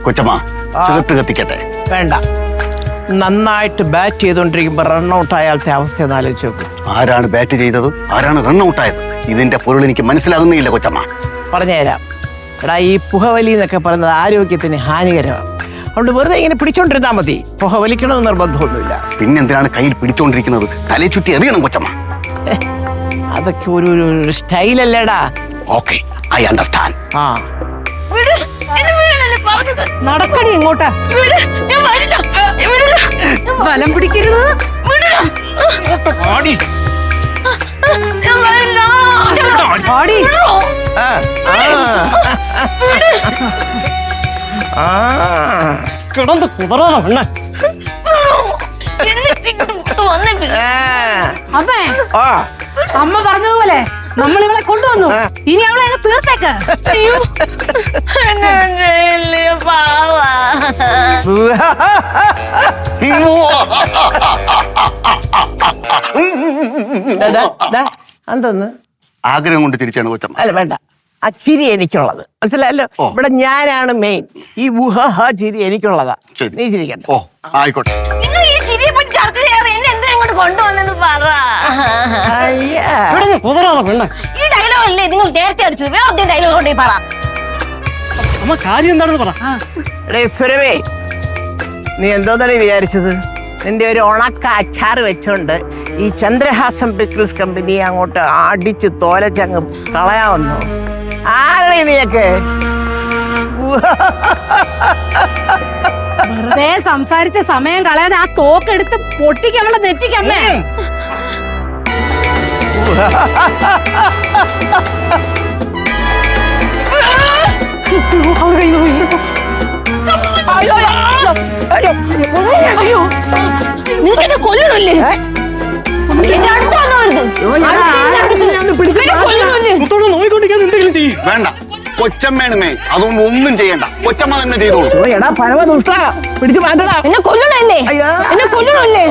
കൊച്ചമ്മ സിഗരറ്റ് കത്തിക്കട്ടെ? വേണ്ട. നന്നായിട്ട് ബാറ്റ് ചെയ്തോണ്ടിരിക്കുമ്പോ റൺഔട്ട് ആയാലത്തെ അവസ്ഥ ഒന്ന് ആലോചിച്ച് നോക്കും. ആരാണ് ബാറ്റ് ചെയ്തത്, ആരാണ് റൺഔട്ട് ആയത്? ഇതിന്റെ പൊരുൾ എനിക്ക് മനസ്സിലാകുന്നില്ല കൊച്ചമ്മ. പറഞ്ഞുതരാം. എടാ, ഈ പുകവലി എന്നൊക്കെ പറയുന്നത് ആരോഗ്യത്തിന് ഹാനികരമാണ്. അതുകൊണ്ട് വെറുതെ ഇങ്ങനെ പിടിച്ചോണ്ടിരുന്നാ മതി. പുക വലിക്കണമെന്ന് നിർബന്ധമൊന്നുമില്ല. പിന്നെന്തിനാണ് കയ്യിൽ പിടിച്ചോണ്ടിരിക്കുന്നത്? തലയെ ചുറ്റി എറിയണം കൊച്ചമ്മ. അതൊക്കെ ഒരു സ്റ്റൈലല്ലേടാ. Okay, I understand. ആ, നടക്കടി ഇങ്ങോട്ടാ. ബലം പിടിക്കരുത്. ആടി. കിടന്ന് കുതറാണോ പെണ്ണ? അമ്മേ, അമ്മ പറഞ്ഞതുപോലെ നമ്മൾ ഇവളെ കൊണ്ടുവന്നു. ഇനി അവളെ അങ്ങ് തീർത്തേക്ക്. എന്തൊന്ന് ആഗ്രഹം കൊണ്ട് ചിരിച്ചാണ് കൊച്ചമ്മ. അല്ല, വേണ്ട. ആ ചിരി എനിക്കുള്ളത് മനസ്സിലല്ലോ. ഇവിടെ ഞാനാണ് മെയിൻ. ഈ ഊഹ ചിരി എനിക്കുള്ളതാ. നീ ചിരിക്കണ്ട. ഓ, ആയിക്കോട്ടെ. ചർച്ച ചെയ്യാതെ എന്നെ എന്തിനാ ഇങ്ങോട്ട് കൊണ്ടുവന്നെന്ന് പറ. കുതറാണോ പെണ്ണ? ഈ ഡയലോഗ് അല്ലേ നിങ്ങൾ നേരത്തെ അടിച്ചത്? വേറെ ഡയലോഗ് കൊണ്ടേ പറ. അമ്മ കാര്യം എന്താണെന്ന് പറ. സുരവേ, നീ എന്തോന്നാണ് വിചാരിച്ചത്? നിന്റെ ഒരു ഉണക്ക അച്ചാറ് വെച്ചോണ്ട് ഈ ചന്ദ്രഹാസം പിക്കിൾസ് കമ്പനി അങ്ങോട്ട് അടിച്ച് തോലച്ചങ്ങ് കളയാവുന്നു? ആരുടെ നീയൊക്കെ? വെറുതെ സംസാരിച്ച സമയം കളയാതെ ആ തോക്കെടുത്ത് പൊട്ടിക്ക് അവളെ നെറ്റിക്കമ്മേ. അയ്യോ, നിങ്ങൾക്ക് കൊല്ലണല്ലേ? നോയിക്കൊണ്ടിരിക്കാൻ എന്തെങ്കിലും ചെയ്യും. വേണ്ട, കൊച്ചമ്മയാണ് മെയിൻ. അതുകൊണ്ട് ഒന്നും ചെയ്യണ്ട. കൊച്ചമ്മ തന്നെ ചെയ്തോളൂ. എടാ പരമ ദുഷ്ട, പിടിച്ചു മാറ്റടാ. എന്നെ കൊല്ലണല്ലേ? എന്നെ കൊല്ലണല്ലേ?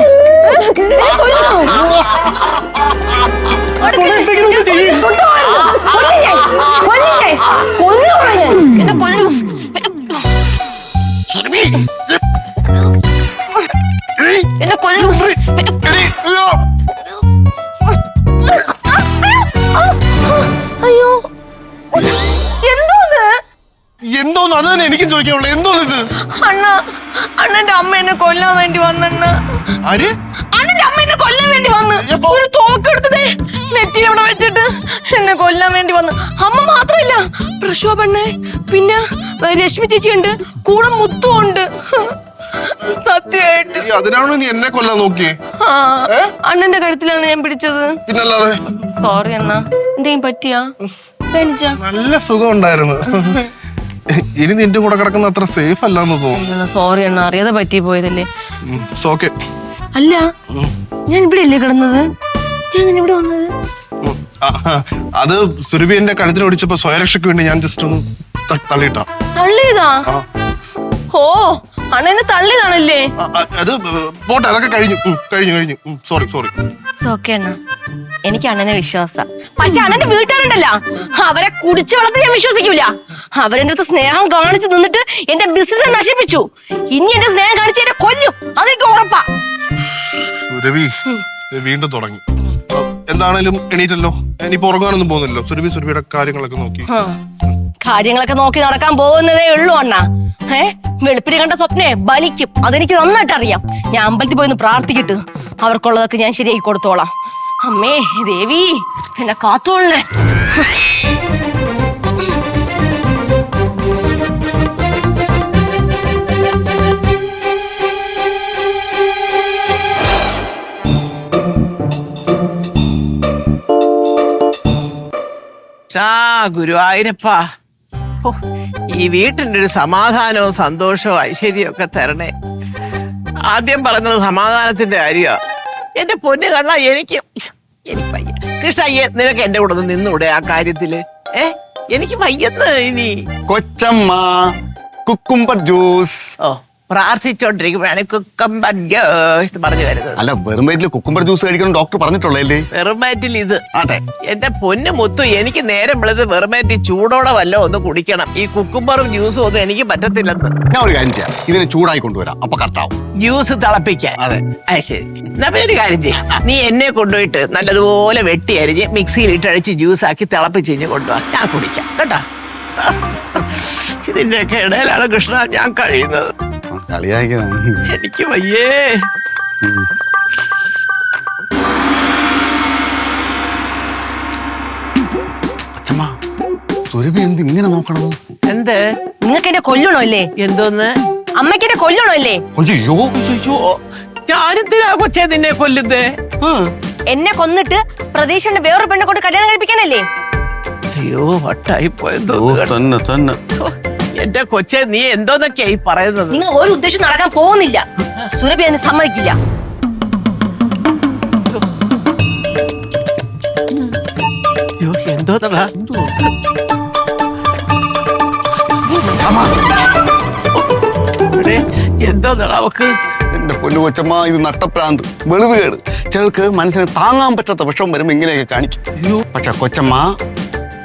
എന്നെ കൊല്ലു. അയ്യോ, എന്തോന്ന്? അത് തന്നെ എനിക്കും ചോദിക്കാനുള്ളൂ. എന്തോന്ന് ഇത്? അണ്ണന്റെ അമ്മ എന്നെ കൊല്ലാൻ വേണ്ടി വന്നെണ്ണ. ആര്? അണ്ണന്റെ അമ്മ എന്നെ കൊല്ലാൻ വേണ്ടി വന്ന് ഒരു തോക്കെടുത്തതേ നെറ്റി അവിടെ വെച്ചിട്ട് എന്നെ കൊല്ലാൻ വേണ്ടി വന്ന്. അമ്മ മാത്രല്ല, പ്രശോഭണ്ണേ, പിന്നെ രശ്മി ചേച്ചി ഉണ്ട്, കൂടെ മുത്തും ഉണ്ട്. സത്യമായിട്ട്. അതിനാണോ നീ എന്നെ കൊല്ലാൻ നോക്കിയേ? അണ്ണന്റെ കഴുത്തിലാണ് ഞാൻ പിടിച്ചത്. പിന്നല്ലാതെ. സോറി അണ്ണ. എന്തെങ്കിലും പറ്റിയാ? നല്ല സുഖം ഉണ്ടായിരുന്നു. ഇനി നിന്റെ കൂടെ കിടക്കുന്ന അത്ര സേഫ് അല്ലാന്ന് തോന്നുന്നു. സോറി അണ്ണ, അറിയാതെ പറ്റി പോയതല്ലേ. ഓക്കേ. അല്ല, ഞാൻ ഇവിടെ അല്ലേ കിടന്നത്? ഞാൻ ഇവിടെ വന്നത് അത് സുരഭി എന്റെ കഴുത്തിന് ഓടിച്ചപ്പോ സ്വയരക്ഷയ്ക്ക് വേണ്ടി ഞാൻ ജസ്റ്റ് ഒന്ന് തള്ളിയിട്ടാ. തള്ളിയതാ? ഓ, അണ്ണനെ തള്ളിയതാണല്ലേ? അത് പോട്ടെ, അതൊക്കെ കഴിഞ്ഞു. സോറി. ഓക്കെ അണ്ണ, എനിക്ക് അണ്ണനെ വിശ്വാസ. പക്ഷെ അണ്ണന്റെ വീട്ടുകാരുണ്ടല്ലോ, അവരെ കുടിച്ചു വളർത്തി ഞാൻ വിശ്വസിക്കൂല. അവരെന്റെ അടുത്ത് സ്നേഹം കാണിച്ചു നിന്നിട്ട് എന്റെ ബിസിനസ് നശിപ്പിച്ചു. ഇനി എന്റെ സ്നേഹം കാണിച്ച് എന്നെ കൊല്ലും, അതെനിക്ക് ഉറപ്പാ. സുരഭി വീണ്ടും തുടങ്ങി. എന്താണേലും എണീറ്റല്ലോ. ഇനിയിപ്പോ ഉറങ്ങാനൊന്നും പോകുന്നില്ലല്ലോ. സുരഭിയുടെ കാര്യങ്ങളൊക്കെ നോക്കി നടക്കാൻ പോകുന്നതേ ഉള്ളൂ അണ്ണ. വെളുപ്പിന് കണ്ട സ്വപ്നേ ബലിക്കും, അതെനിക്ക് നന്നായിട്ട് അറിയാം. ഞാൻ അമ്പലത്തിൽ പോയി പ്രാർത്ഥിക്കിട്ട് അവർക്കുള്ളതൊക്കെ ഞാൻ ശരിയാക്കി കൊടുത്തോളാം. അമ്മേ ദേവി, എന്നെ കാത്തോളേ. ഗുരുവായൂരപ്പ, ഈ വീട്ടിൻ്റെ ഒരു സമാധാനവും സന്തോഷവും ഐശ്വര്യവും ഒക്കെ തരണേ. ആദ്യം പറഞ്ഞത് സമാധാനത്തിന്റെ കാര്യമാ. എന്റെ പൊന്നു കണ്ണ, എനിക്ക് വയ്യ. കൃഷ്ണ, നിനക്ക് എന്റെ കൂടെ നിന്നൂടെ ആ കാര്യത്തില്? എനിക്ക് വയ്യെന്ന്. ഇനി കൊച്ചമ്മ കുക്കുംബർ ജ്യൂസ്. ഓ, പ്രാർത്ഥിച്ചോണ്ടിരിക്കുമ്പോഴാണ് കുക്കമ്പർ ജ്യൂസ് പറഞ്ഞു വരുന്നത്. അല്ല, വെറും വയറ്റിൽ കുക്കുംബർ ജ്യൂസ് കഴിക്കണം ഡോക്ടർ പറഞ്ഞിട്ടുള്ളല്ലേ? വെറുമേറ്റിൽ ഇത്. അതെ. എന്റെ പൊന്നു മുത്തു, എനിക്ക് നേരം വിളത് വെറുമേറ്റി ചൂടോടെ വല്ലോ ഒന്ന് കുടിക്കണം. ഈ കുക്കുംബറും ജ്യൂസും ഒന്നും എനിക്ക് പറ്റത്തില്ലെന്ന്. ഞാൻ ഒരു കാര്യം ചെയ്യാം, ഇതിനെ ചൂടായി കൊണ്ടുവരാം, അപ്പൊ കറക്റ്റാവും. ജ്യൂസ് തിളപ്പിക്കാൻ? അതെ. അത് ശരി. എന്നാ പിന്നെ ഒരു കാര്യം ചെയ്യ, നീ എന്നെ കൊണ്ടുപോയിട്ട് നല്ലതുപോലെ വെട്ടി അരിഞ്ഞ് മിക്സിയിൽ ഇട്ടടിച്ച് ജ്യൂസ് ആക്കി തിളപ്പിച്ച് കഴിഞ്ഞ് കൊണ്ടുപോവാ, ഞാൻ കുടിക്കാം കേട്ടാ. ഇതിന്റെയൊക്കെ ഇടയിലാണ് കൃഷ്ണ ഞാൻ കഴിയുന്നത്. കളിയാക്കിയതാണ്. എനിക്ക് വയ്യേ. അച്ഛമ്മ, സുരഭി എന്ത് ഇങ്ങനെ നോക്കണോ? എന്ത്? നിങ്ങൾക്ക് എന്നെ കൊല്ലണോ അല്ലേ? എന്തോന്ന്? അമ്മയ്ക്ക് എന്നെ കൊല്ലണോ അല്ലേ? അയ്യോ, അയ്യോ, ഞാനെന്തിനാ കൊച്ചേ നിന്നെ കൊല്ലുന്നേ? എന്നെ കൊന്നിട്ട് പ്രതീക്ഷന്റെ വേറൊരു പെണ്ണെ കൊണ്ട് കല്യാണം കഴിപ്പിക്കാനല്ലേ? അയ്യോ, വട്ടായി പോയെന്തോ. തന്നെ തന്നെ. എന്റെ കൊച്ചെ, നീ എന്തോന്നൊക്കെയാ ഈ പറയുന്നത്? നിങ്ങൾ ഒരു ഉദ്ദേശം നടക്കാൻ പോകുന്നില്ല. സുരഭി എന്നെ സമ്മതിക്കില്ല. അയ്യോ, എന്തോന്നടാ? എന്തോന്നടാ അവക്ക്? എന്റെ പൊന്നു കൊച്ചമ്മ, ഇത് നട്ടപ്രാന്ത്, വെളിവുകേട്. ചിലർക്ക് മനസ്സിന് താങ്ങാൻ പറ്റാത്ത വിഷം വരുമ്പോ ഇങ്ങനെയൊക്കെ കാണിക്കും. പക്ഷെ കൊച്ചമ്മ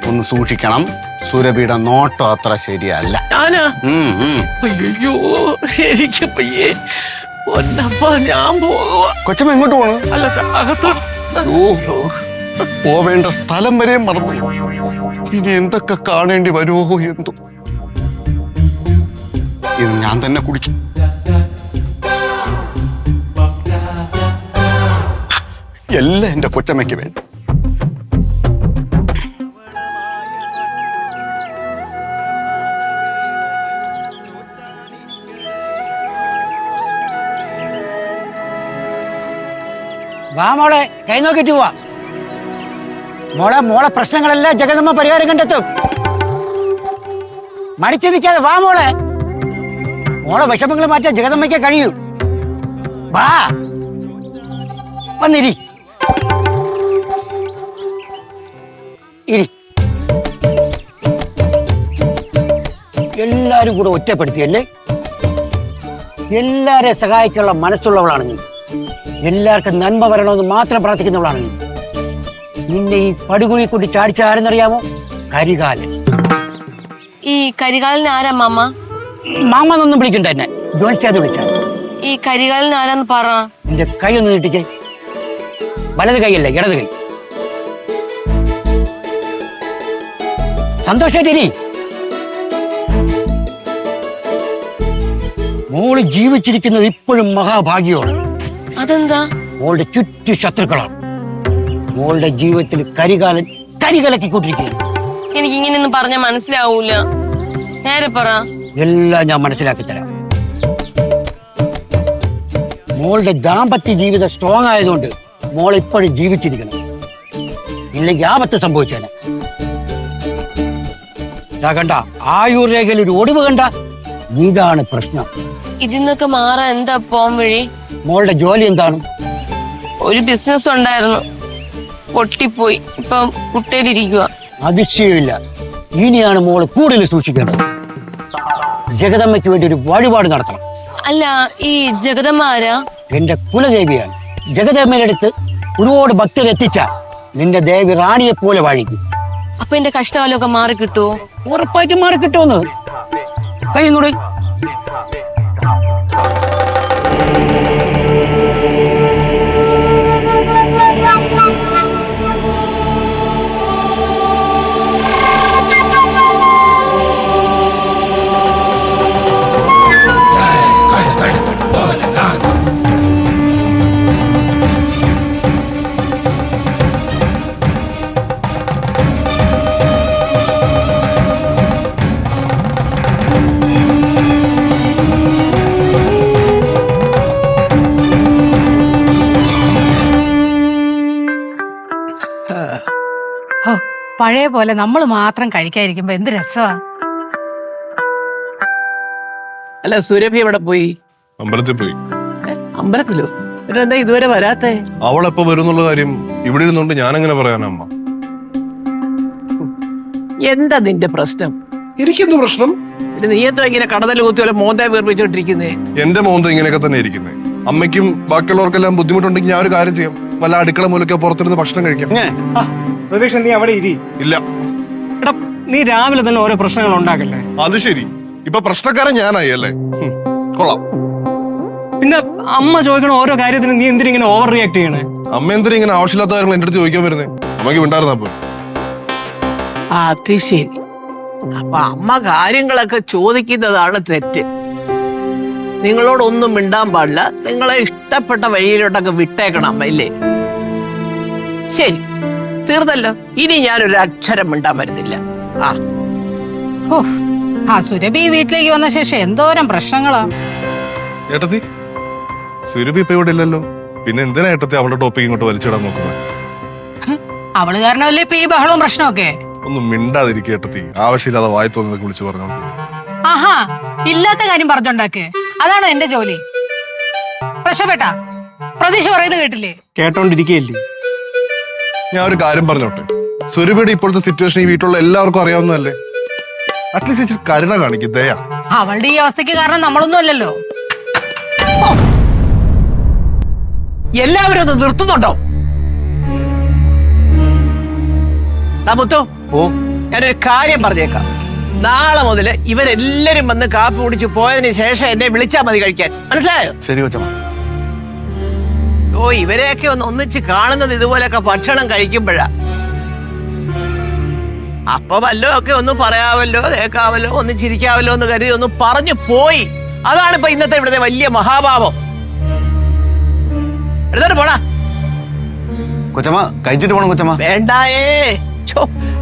ഒന്ന് സൂക്ഷിക്കണം, സുരഭിയുടെ നോട്ടം അത്ര ശരിയല്ല. ഞാനാ? അയ്യോ, എനിക്ക് പയ്യേ. പൊന്നപ്പ, ഞാൻ പോവാ. കൊച്ചമ്മ എങ്ങോട്ട് പോണു? അല്ല, അകത്തോ. ഓ, പോവേണ്ട സ്ഥലം വരെ മറന്നു. ഇനി എന്തൊക്കെ കാണേണ്ടി വരുമോ എന്തോ. ഇത് ഞാൻ തന്നെ കുടിക്കും. എല്ലാം എന്റെ കൊച്ചമ്മയ്ക്ക് വേണ്ടി. വാ മോളെ, കൈ നോക്കിട്ട് പോവാ. മോളെ പ്രശ്നങ്ങളെല്ലാം ജഗദമ്മ പരിഹാരം കണ്ടെത്തും. മടിച്ചു നിൽക്കാതെ വാ മോളെ. വിഷമങ്ങൾ മാറ്റാൻ ജഗദമ്മയ്ക്ക് കഴിയൂ. വാ, വന്നിരി. ഇരി. എല്ലാരും കൂടെ ഒറ്റപ്പെടുത്തിയല്ലേ? എല്ലാരെയും സഹായിക്കാനുള്ള മനസ്സുള്ളവളാണ് നീ. എല്ലാവർക്കും നന്മ വരണമെന്ന് മാത്രം പ്രാർത്ഥിക്കുന്നവളാണ് നീ. നിന്നെ ഈ പടുകുഴി കൊണ്ട് ചാടിച്ച ആരെന്നറിയാമോ? കരികാലൻ. ഈ കരികാലിന് ആരാ മാമ? മാമ എന്നൊന്നും വിളിക്കണ്ട, എന്നെ ജോത്സ്യാന്ന് വിളിച്ചാ. ഈ കരികാലിന് ആരാന്ന് പറ. എന്റെ കൈ ഒന്ന് നീട്ടിക്കേ. വലത് കൈയല്ലേ, ഇടത് കൈ. സന്തോഷായിട്ടിരി. മോള് ജീവിച്ചിരിക്കുന്നത് ഇപ്പോഴും മഹാഭാഗ്യമാണ്. അതെന്താ? മോളുടെ ചുറ്റു ശത്രുക്കളാണ്. മോളുടെ ജീവിതത്തിൽ കരികാലൻ കരികലക്കിക്കൊണ്ടിരിക്കുകയാണ്. എനിക്ക് ഇങ്ങനെയൊന്നും പറഞ്ഞാൽ മനസ്സിലാവൂല. നേരെ പറ. എല്ലാം ഞാൻ മനസ്സിലാക്കി തരാം. മോളുടെ ദാമ്പത്യ ജീവിതം സ്ട്രോങ് ആയതുകൊണ്ട് മോൾ ഇപ്പോഴും ജീവിച്ചിരിക്കണം. ഇല്ലെങ്കിൽ ആപത്ത് സംഭവിച്ചേനെ. കണ്ട ആയുർ രേഖയിൽ ഒരു ഒടിവ് കണ്ട, ഇതാണ് പ്രശ്നം. ഇതിന്നൊക്കെ മാറാൻ എന്താ പോം വഴി? മോളുടെ ജോലി എന്താണ്? ഒരു ബിസിനസ് ഉണ്ടായിരുന്നു, പൊട്ടിപ്പോയി. ഇപ്പം കുട്ടയിലിരിക്കുക. അതിശയമില്ല. ഇനിയാണ് മോള് കൂടുതൽ സൂക്ഷിക്കേണ്ടത്. ജഗദമ്മയ്ക്ക് വേണ്ടി ഒരു വഴിപാട് നടത്തണം. അല്ല, ഈ ജഗദമ്മ ആരാ? എന്റെ കുലദേവിയാണ്. ജഗദമ്മയുടെ ഒരുപാട് ഭക്തരെത്തിച്ച നിന്റെ ദേവി റാണിയെ പോലെ വാഴിക്കും. അപ്പൊ എന്റെ കഷ്ടകാലമൊക്കെ മാറി കിട്ടുമോ? ഉറപ്പായിട്ടും മാറി കിട്ടുമെന്ന്. കൈയും കൂടി. പഴയ പോലെ നമ്മൾ മാത്രം കഴിക്കാതിരിക്കുമ്പോ എന്ത് രസമാ. അല്ല, സുരഭി എവിടെ പോയി? അമ്പലത്തിൽ പോയി. അമ്പലത്തിലോ? എന്താ ഇതുവരെ വരാത്തെ? അവളെപ്പോ വരുന്നുള്ള കാര്യം ഇവിടെ ഇരുന്നുകൊണ്ട് ഞാനെങ്ങനെ പറയാനാ അമ്മ? എന്താ നിന്റെ പ്രശ്നം? എനിക്കെന്ത് പ്രശ്നം? പിന്നെ നീ എന്തോ ഇങ്ങനെ കടന്നൽ കുത്തി പോലെ മോന്തെ വീർപ്പിച്ചോണ്ടിരിക്കുന്നേ? എന്റെ മോന്ത ഇങ്ങനെയൊക്കെ തന്നെ ഇരിക്കുന്നത്. അമ്മയ്ക്കും ബാക്കിയുള്ളവർക്കെല്ലാം ബുദ്ധിമുട്ടുണ്ടെങ്കിൽ ഞാൻ ഒരു കാര്യം ചെയ്യും, വല്ല അടുക്കള മൂലൊക്കെ പുറത്തിരുന്ന് ഭക്ഷണം കഴിക്കാം. പ്രതീക്ഷ നീ അവിടെ ഇരി. ഇല്ല. എടാ നീ രാവിലെ തന്നെ ഓരോ പ്രശ്നങ്ങൾ ഉണ്ടാക്കല്ലേ? അത് ശരി, ഇപ്പൊ പ്രശ്നക്കാരൻ ഞാനായി അല്ലേ? കൊള്ളാം. പിന്നെ അമ്മ ചോദിക്കണ ഓരോ കാര്യത്തിനും നീ എന്തിനിങ്ങനെ ഓവർ റിയാക്ട് ചെയ്യണേ? അമ്മ എന്തിനാ ഇങ്ങനെ ആവശ്യമില്ലാത്ത കാര്യങ്ങൾ എന്റെ അടുത്ത് ചോദിക്കാൻ വരുന്നേ? അമ്മയ്ക്ക് ഉണ്ടായിരുന്നപ്പോ. അത് ശരി. അപ്പൊ അമ്മ കാര്യങ്ങളൊക്കെ ചോദിക്കുന്നതാണ് തെറ്റ്. നിങ്ങളോടൊന്നും മിണ്ടാൻ പാടില്ല, നിങ്ങളെ ഇഷ്ടപ്പെട്ട വഴിയിലോട്ടൊക്കെ വിട്ടേക്കണം അമ്മ, ഇല്ലേ? ശരി, തീർന്നല്ലോ. ഇനി ഞാനൊരു അക്ഷരം മിണ്ടാൻ വരുന്നില്ല. സുരഭി വീട്ടിലേക്ക് വന്ന ശേഷം എന്തോരം പ്രശ്നങ്ങളാ. ഏട്ടത്തി, സുരഭി ഇപ്പൊ ഇവിടെ ഇല്ലല്ലോ, പിന്നെ എന്തിനാ ഏട്ടത്തി അവളുടെ ടോപ്പിക് ഇങ്ങോട്ട് വലിച്ചിടാൻ നോക്കുന്നത്? അവള് കാരണമല്ലേ ഇപ്പൊ ഈ ബഹളവും പ്രശ്നമൊക്കെ. ഒന്നും മിണ്ടാതിരിക്കുക ഏട്ടത്തി, ആവശ്യമില്ലാതെ വായി തോന്നുന്നതൊക്കെ വിളിച്ചു പറഞ്ഞു. ആഹാ, ഇല്ലാത്ത കാര്യം പറഞ്ഞോണ്ടാക്ക്. അതാണോ എന്റെ ജോലി? പ്രശ്നപ്പെട്ട പ്രതീക്ഷ പറയുന്നത് കേട്ടില്ലേ? കേട്ടോണ്ടിരിക്കുകയല്ലേ. ഞാൻ ഒരു കാര്യം പറഞ്ഞോട്ടെ, സുരഭിയുടെ ഇപ്പോഴത്തെ സിറ്റുവേഷൻ ഈ വീട്ടിലുള്ള എല്ലാവർക്കും അറിയാവുന്നതല്ലേ? അറ്റ്ലീസ്റ്റ് ഇച്ചിരി കരുണ കാണിക്കും, ദയ. അവളുടെ ഈ അവസ്ഥയ്ക്ക് കാരണം നമ്മളൊന്നും അല്ലല്ലോ. എല്ലാവരും ഒന്ന് നിർത്തുന്നുണ്ടോ? മുത്തു, ഞാനൊരു കാര്യം പറഞ്ഞേക്കാം. നാളെ മുതല് ഇവരെല്ലാരും വന്ന് കാപ്പി കുടിച്ച് പോയതിന് ശേഷം എന്നെ വിളിച്ചാ മതി കഴിക്കാൻ, മനസ്സിലായോ? ശരി കൊച്ചമ്മ. ഇവരെയൊക്കെ ഒന്ന് ഒന്നിച്ച് കാണുന്നത് ഇതുപോലൊക്കെ ഭക്ഷണം കഴിക്കുമ്പോഴാ. അപ്പൊ വല്ലോ ഒക്കെ ഒന്ന് പറയാമല്ലോ, കേൾക്കാമല്ലോ, ഒന്ന് ചിരിക്കാമല്ലോ എന്ന് കരുതി ഒന്ന് പറഞ്ഞു പോയി. അതാണ് ഇപ്പൊ ഇന്നത്തെ ഇവിടുത്തെ വലിയ മഹാഭാവം. എടുത്തോട്ട് പോടാ. കൊച്ചമ്മ കഴിച്ചിട്ട് പോണം കൊച്ചമ്മ. വേണ്ടായേ,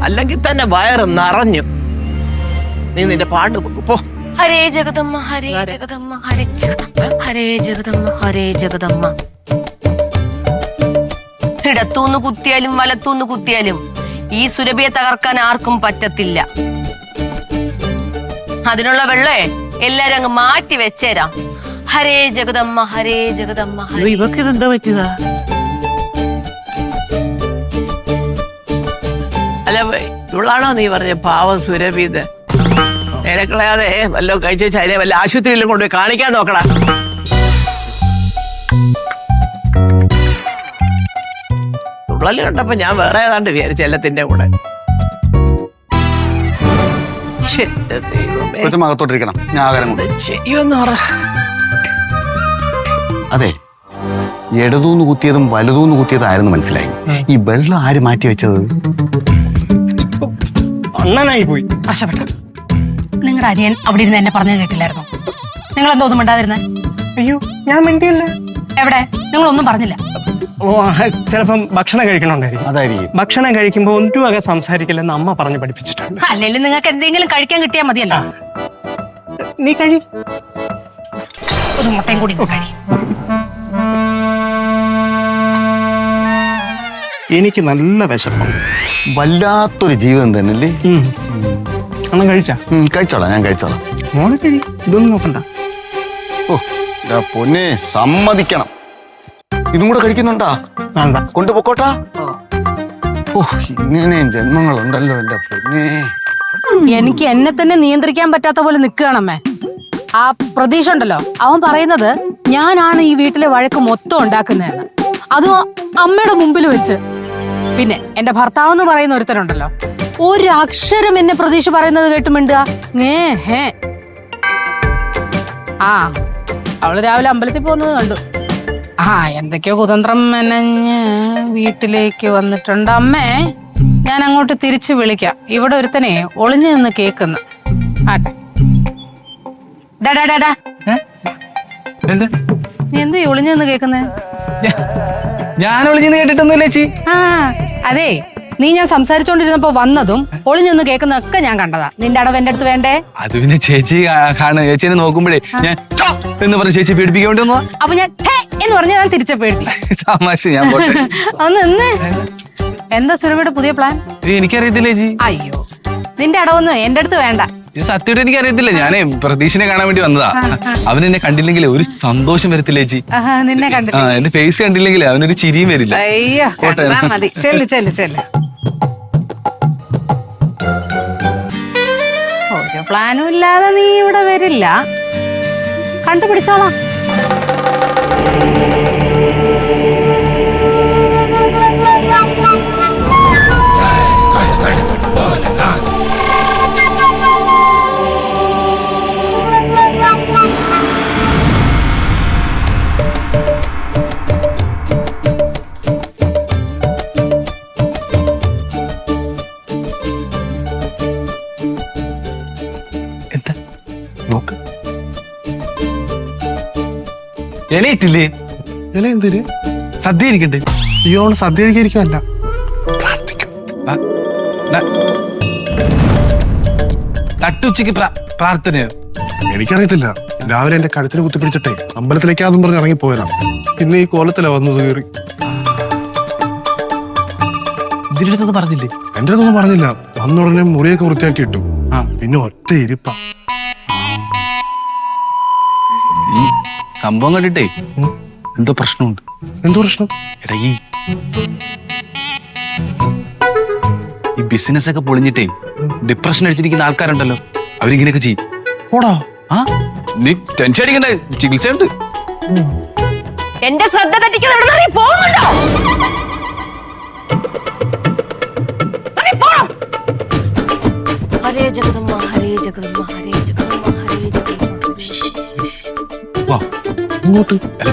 അല്ലെങ്കിൽ തന്നെ വയറ് നിറഞ്ഞു. നീ നിന്റെ പാണ്ട് പോ. ഹരേ ജഗദമ്മ ഹരേ ജഗദമ്മ ഹരേ ജഗദമ്മ ഹരേ ജഗദമ്മ ഹരേ ജഗദമ്മ. ഇടത്തൂന്ന് കുത്തിയാലും വലത്തൂന്ന് കുത്തിയാലും ഈ സുരഭിയെ തകർക്കാൻ ആർക്കും പറ്റത്തില്ല. അതിനുള്ള വെള്ളേ എല്ലാരും അങ്ങ് മാറ്റി വെച്ചേരാം. ഹരേ ജഗദമ്മ ഹരേ ജഗദമ്മ. ഇവക്ക് ഇതെന്താ പറ്റിയതാ? അല്ല, ഇവളാണോ നീ പറഞ്ഞ പാവം സുരഭി? ഇത് നേരെ കളയാതെ വല്ലോ കഴിച്ച അതിനെ വല്ല ആശുപത്രിയിലും കൊണ്ടുപോയി കാണിക്കാൻ നോക്കടാ. തുള്ളല് കണ്ടപ്പോ ഞാൻ വേറെ ഏതാണ്ട് വിചാരിച്ചു എല്ലാത്തിന്റെ കൂടെ. കൊച്ചമ്മ അകത്തോട്ടിരിക്കണം, ഞാൻ ആഹാരം കൊണ്ട്. ചെയ്യുമെന്ന് പറ. അതെ, ഇടതൂന്ന് കുത്തിയതും വലതൂന്ന് കുത്തിയതായിരുന്നു മനസ്സിലായി. ഈ വെള്ളം ആര് മാറ്റി വെച്ചത്? അണ്ണനായി പോയി. പ്രശ്നപ്പെട്ട നിങ്ങളുടെ അനിയൻ അവിടെ ഇരുന്ന് എന്നെ പറഞ്ഞത് കേട്ടില്ലായിരുന്നു? നിങ്ങൾ എന്തോ ഒന്നും മിണ്ടാതിരുന്നേ? അയ്യോ, ഞാൻ മിണ്ടിയല്ല. എവിടെ? നിങ്ങളൊന്നും പറഞ്ഞില്ല. ചിലപ്പം ഭക്ഷണം കഴിക്കണോണ്ടായിരിക്കും. അതായിരിക്കും. ഭക്ഷണം കഴിക്കുമ്പോ ഒന്നും അകം സംസാരിക്കില്ലെന്ന് അമ്മ പറഞ്ഞ് പഠിപ്പിച്ചിട്ടുണ്ട്. അല്ലെങ്കിൽ നിങ്ങൾക്ക് എന്തെങ്കിലും കഴിക്കാൻ കിട്ടിയാൽ മതിയല്ലോ. നീ കഴി. ഒരു മുട്ടയും കൂടി കഴി. എനിക്ക് നല്ല വിശപ്പം. വല്ലാത്തൊരു ജീവിതം തന്നെ അല്ലേ? അണ്ണൻ കഴിച്ചാ? കഴിച്ചോളാം, ഞാൻ കഴിച്ചോളാം. മോളെ ശരി, ഇതൊന്നും നോക്കണ്ട. ഓ പൊന്നെ, സമ്മതിക്കണം. ഇതും കൂടെ കഴിക്കുന്നുണ്ടാ? കൊണ്ടുപോക്കോട്ടാ. ഓ, ഇങ്ങനെ ജന്മങ്ങളുണ്ടല്ലോ എന്റെ പൊന്നെ. എനിക്ക് എന്നെ തന്നെ നിയന്ത്രിക്കാൻ പറ്റാത്ത പോലെ നിൽക്കുകയാണമ്മേ. ആ പ്രതീക്ഷ ഉണ്ടല്ലോ, അവൻ പറയുന്നത് ഞാനാണ് ഈ വീട്ടിലെ വഴക്ക് മൊത്തം ഉണ്ടാക്കുന്നതെന്ന്. അതും അമ്മയുടെ മുമ്പിൽ വെച്ച്. പിന്നെ എന്റെ ഭർത്താവ് എന്ന് പറയുന്ന ഒരുത്തനുണ്ടല്ലോ, ഒരു അക്ഷരം എന്നെ പ്രതീക്ഷ പറയുന്നത് കേട്ടുമിണ്ടുക. ആ, അവള് രാവിലെ അമ്പലത്തിൽ പോകുന്നത് കണ്ടു. എന്തൊക്കെയോ കുതന്ത്രം മെനഞ്ഞ് വീട്ടിലേക്ക് വന്നിട്ടുണ്ട്. അമ്മേ, ഞാൻ അങ്ങോട്ട് തിരിച്ചു വിളിക്കാം. ഇവിടെ ഒരുത്തനെ ഒളിഞ്ഞു നിന്ന് കേക്കുന്നു. ആട്ടെ. നീ എന്ത് ഒളിഞ്ഞു നിന്ന് കേക്കുന്നേ? ഞാൻ ഒളിഞ്ഞു കേട്ടിട്ടൊന്നുമില്ല ചേച്ചി. അതെ, നീ ഞാൻ സംസാരിച്ചോണ്ടിരുന്നപ്പോ വന്നതും ഒളിഞ്ഞൊന്ന് കേൾക്കുന്നതൊക്കെ ഞാൻ കണ്ടതാ. നിന്റെ അടവ് എന്റെ അടുത്ത് വേണ്ടേ? അത് പിന്നെ ചേച്ചി ചേച്ചിനെ നോക്കുമ്പോഴേ ഞാൻ എന്ന് പറഞ്ഞ ചേച്ചി പേടിപ്പിക്കാൻ വേണ്ടി വന്നതാ. അപ്പൊ ഞാൻ എന്ന് പറഞ്ഞ ഞാൻ തിരിച്ച പേടിപ്പിക്കും. തമാശ. ഞാൻ ഒന്ന് എന്താ സുരഭിയുടെ പുതിയ പ്ലാൻ? എനിക്കറിയത്തില്ല ചേച്ചി. അയ്യോ, നിന്റെ അടവൊന്നും എന്റെ അടുത്ത് വേണ്ട. സത്യമായിട്ട് എനിക്കറിയത്തില്ല. ഞാനേ പ്രതീക്ഷനെ കാണാൻ വേണ്ടി വന്നതാ. അവൻ എന്നെ കണ്ടില്ലെങ്കിൽ ഒരു സന്തോഷം വരത്തില്ല ചേച്ചി. നിന്നെ കണ്ടില്ല, എന്റെ ഫേസ് കണ്ടില്ലെങ്കിൽ അവനൊരു ചിരിയും വരില്ല. അയ്യോ, മതി. ചെല്ല് ചെല്ല് ചെല്ല്. ഓരോ പ്ലാനും ഇല്ലാതെ നീ ഇവിടെ വരില്ല. കണ്ടുപിടിച്ചോളാം. എന്താ നോക്ക് ഇലയിട്ടില്ലേ? ഇല എന്തിന്? സദ്യ ഇരിക്കട്ടെ. അയ്യോ അവള് സദ്യ കഴിക്കാതിരിക്കുമല്ല. തട്ടുച്ചയ്ക്ക് പ്രാർത്ഥനയോ? എനിക്കറിയത്തില്ല. രാവിലെ എന്റെ കഴുത്തിന് കുത്തിപ്പിടിച്ചിട്ടേ അമ്പലത്തിലേക്കാന്നും പറഞ്ഞ് ഇറങ്ങിപ്പോയതാ. പിന്നെ ഈ കോലത്തിലാ വന്നത് കയറി. ഇതിന്റെ അടുത്തൊന്നും പറഞ്ഞില്ലേ? എന്റെ അടുത്തൊന്നും പറഞ്ഞില്ല. വന്നുടനെ മുറിയൊക്കെ വൃത്തിയാക്കി ഇട്ടു. പിന്നെ ഒറ്റ ഇരിപ്പ. ഈ സംഭവം കണ്ടിട്ടേ എന്തോ പ്രശ്നമുണ്ട്. എന്തോ പ്രശ്നം? എടാ ഈ ബിസിനസ് ഒക്കെ പൊളിഞ്ഞിട്ടേ ഡിപ്രഷൻ അടിച്ചിരിക്കുന്ന ആൾക്കാരുണ്ടല്ലോ, അവരിങ്ങനെയൊക്കെ ചെയ്യും. ഓടാ. ആ നീ ടെൻഷൻ അടിക്കണ്ടേ, ചികിത്സയുണ്ട്. എന്റെ ശ്രദ്ധ തെറ്റിക്കാതെ പോകുന്നുണ്ടോ? ഹരേ ജഗദമ്മ ഹരേ ജഗദമ്മ ഹരേ ജഗദമ്മ ഹരേ ജഗദമ്മ. വാ ഇങ്ങോട്ട്. അല്ല,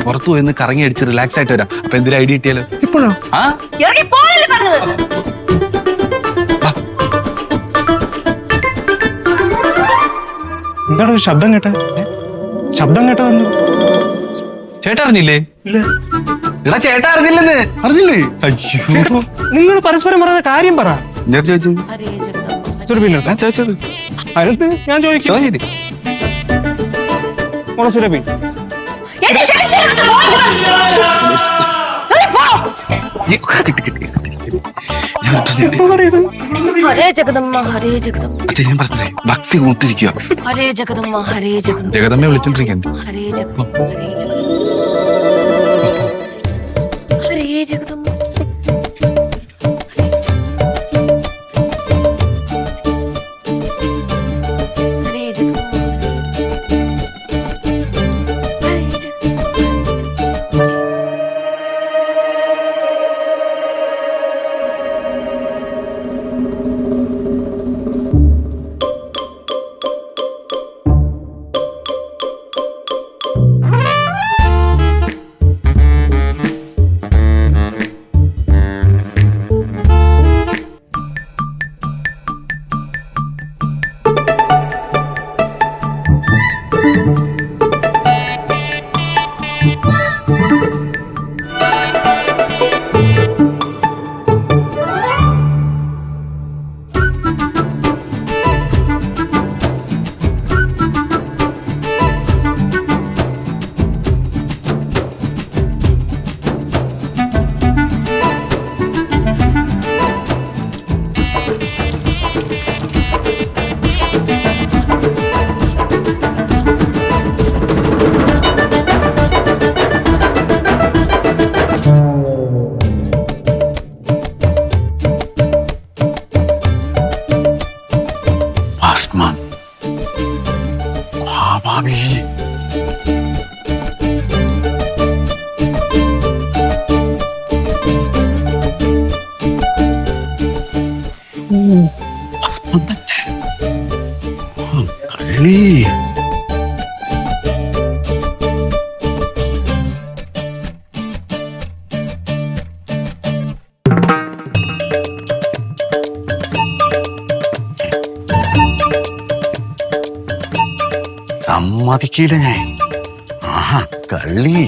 പുറത്തു പോയി കറങ്ങി അടിച്ച് റിലാക്സ് ആയിട്ട് വരാം. അപ്പൊ എന്തൊരു ഐഡിയ കിട്ടിയാലോ? ഇപ്പോഴാ? ആ ഇറങ്ങി പോകല്ലേ പറഞ്ഞത്? എന്താണ് ഒരു ശബ്ദം കേട്ട? ശബ്ദം കേട്ടതെന്ന് ചേട്ടാ അറിഞ്ഞില്ലേ? ഇല്ല. എടാ ചേട്ടാ അറിഞ്ഞില്ലെന്ന്. അറിഞ്ഞില്ലേ? അയ്യോ നിങ്ങൾ പരസ്പരം പറയുന്ന കാര്യം പറ. ഞാൻ ചോദിച്ചു. ഹരേ ജഗദമ്മ സുരഭിന്റെ ഞാൻ ചോദിച്ചത് അതിനകത്ത് ഞാൻ ചോദിക്കും. ചോദിച്ചിട്ട് മോളെ സുരഭി, എന്റെ ശരീരത്തിൽ ഹരേ ജഗദമ്മ ഹരേ ജഗദമ്മ ഞാൻ പറഞ്ഞേ ഭക്തി കൂത്തിരിക്കുക. ഹരേ ജഗദമ്മ ഹരേ ജഗദമ്മ ജഗദമ്മയെ വിളിച്ചോണ്ടിരിക്കാൻ. ഹരേ ജഗദമ്മ ഹരേ ജഗദമ്മ ഹരേ ജഗദമ്മ. സമ്മതിക്കില്ല ഞാൻ. ആഹാ കള്ളി.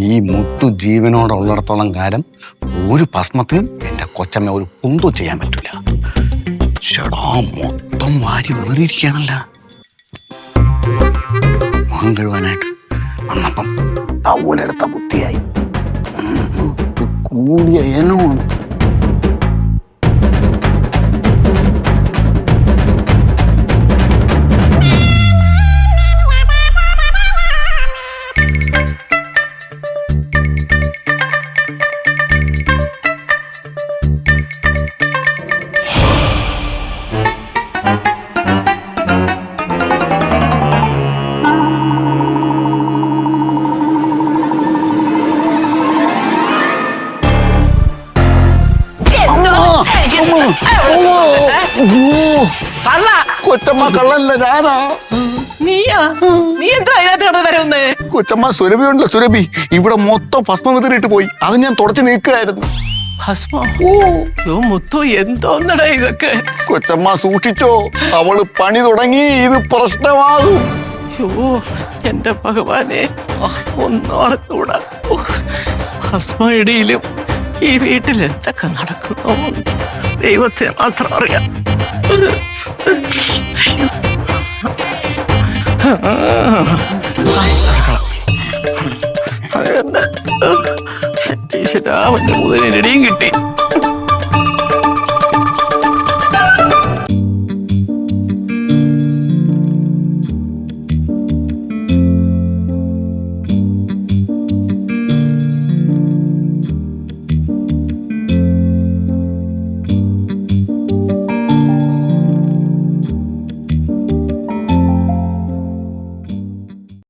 ഈ മുത്തു ജീവനോടുള്ളിടത്തോളം കാലം ഒരു ഭസ്മത്തിനും എന്റെ കൊച്ചമ്മ ഒരു കുന്തും ചെയ്യാൻ പറ്റൂല. ചേടാ മൊത്തം വാരി വെതറിയിരിക്കുകയാണല്ല. മുഖം കഴുവാനായിട്ട് വന്നപ്പം തവൂനെടുത്ത ബുദ്ധിയായി. കൂടിയ ഏനമാണ്. കള്ള കൊച്ചമ്മ കള്ളല്ല ഞാനാ. നീയാ? നീ എന്താ അതിനകത്ത് കിടന്ന് വരുന്നേ? കൊച്ചമ്മ സുരഭി ഉണ്ടല്ലോ, സുരഭി ഇവിടെ മൊത്തം ഭസ്മം വിതറിയിട്ട് പോയി. അത് ഞാൻ തുടച്ചു നീക്കുകയായിരുന്നു. ഭസ്മോ? യോ മുത്തു, എന്തോന്നടാ ഇതൊക്കെ? കൊച്ചമ്മ സൂക്ഷിച്ചോ, അവള് പണി തുടങ്ങി, ഇത് പ്രശ്നമാകും. യോ എന്റെ ഭഗവാനെ, ഒന്നും അറിഞ്ഞൂടാ. ഭസ്മ ഇടിയിലും ഈ വീട്ടിൽ എന്തൊക്കെ നടക്കുന്നു ദൈവത്തിന് മാത്രം അറിയാം. അവന്റെ മുതലിനിടിയും കിട്ടി.